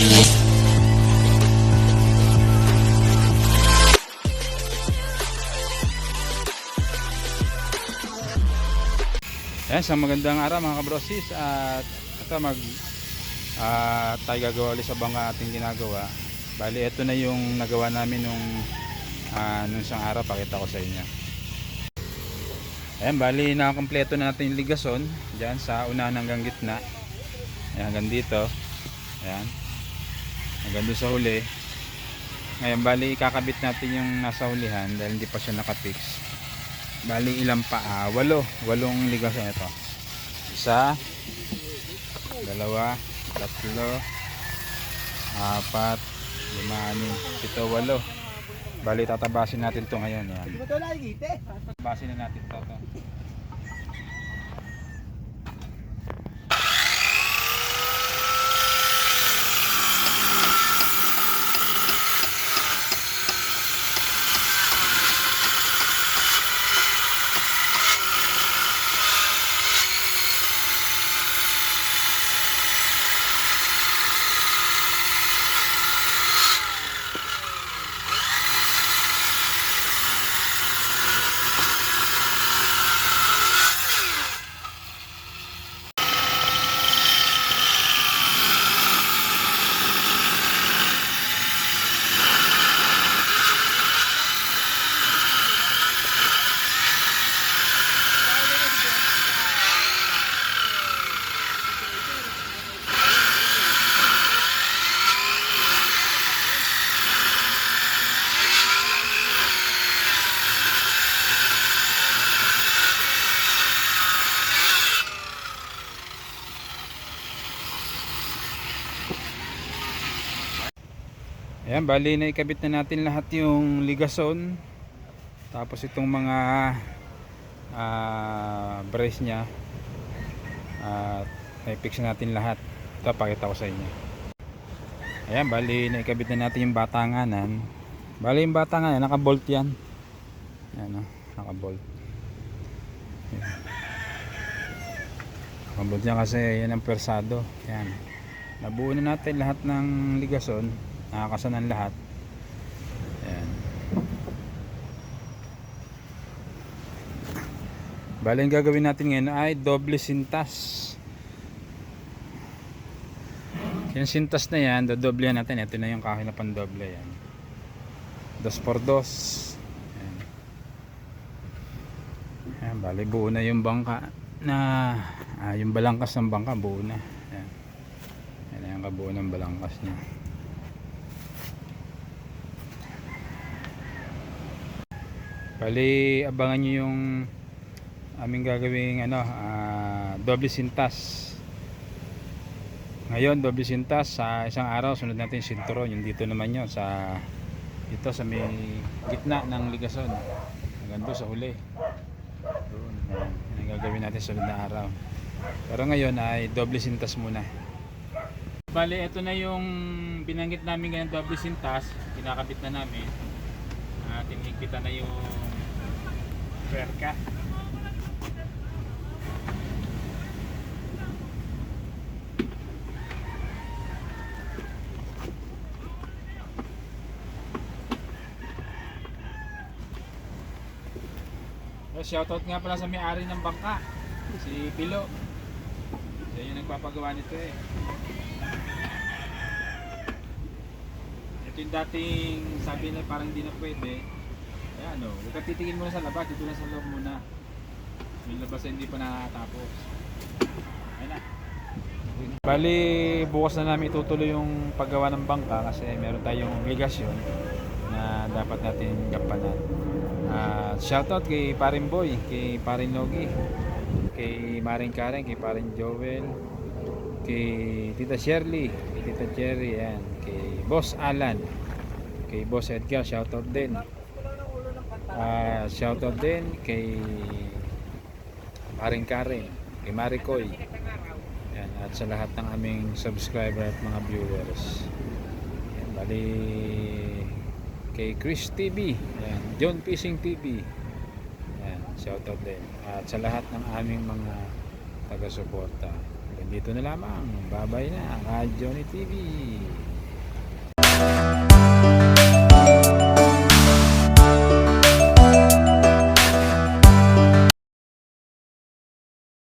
Ayan, isang magandang araw mga kabrosis. At ito tayo gagawa ulit sa bangka ating ginagawa. Bali ito na yung nagawa namin nung isang araw, pakita ko sa inyo. Ayan, bali nakakompleto na natin yung ligason dyan sa unahan hanggang gitna. Ayan, hanggang dito. Ayan, hanggang doon sa huli. Ngayon bali ikakabit natin yung nasa hulihan dahil hindi pa siya nakapix. Bali ilang pa? 8 ligason ito. 1, 2, 3, 4, 5, 6, 7, 8. Bali tatabasin natin ito ngayon. Yan. Tatabasin na natin ito. Ayan, bali na ikabit na natin lahat yung ligason. Tapos itong mga brace nya at i-fix natin lahat. Ito, pakita ko sa inyo. Ayan, bali na ikabit na natin yung batanganan. Bali yung batanganan, naka-bolt yan. Ayan, naka-bolt. Naka-bolt yan kasi yan ang persado. Ayan, nabuo na natin lahat ng ligason. Nakakasanan lahat. Ayan. Bali ang gagawin natin ngayon ay doble sintas. Yung sintas na yan, dodoblehan natin. Ito na yung kahoy na pandoble yan. 2x2. Ayan. Ayan, bali buo na yung bangka na yung balangkas ng bangka buo na. Ayan. Ayan na yung kabuo ng balangkas niya. Bali abangan nyo yung aming gagawing doble sintas. Ngayon doble sintas sa isang araw. Sunod natin yung sinturon, yung dito naman yun sa may gitna ng ligason hanggang doon sa huli. Doon, yan ang gagawin natin sunod na araw. Pero ngayon ay doble sintas muna. Bali ito na yung binanggit namin ngayon, doble sintas. Kinakabit na namin. Tinigpitan na yung perka. Shoutout nga pala sa may-ari ng bangka, si Pilo. Siya yung nagpapagawa nito eh. Ito yung dating sabi na parang hindi na pwede. Ayan, huwag ka titingin muna sa labas, dito lang sa loob muna. Yung labas ay hindi pa nakatapos. Ayan na. Bali bukas na namin itutuloy yung paggawa ng bangka kasi meron tayong obligasyon na dapat natin gampanan. Shoutout kay Paring Boy, kay Paring Nogi, kay Maring Karen, kay Paring Joel, kay Tita Shirley, kay Tita Cherry, yan, kay Boss Alan, kay Boss Edgar, shoutout din. Shoutout din kay Maring Karen, kay Maricoy, yan, at sa lahat ng aming subscriber at mga viewers. Yan, bali kay Chris TV, yan, John Fishing TV, yan, shoutout din, at sa lahat ng aming mga taga-suporta. Dito na lamang, bye bye na, Johnny TV.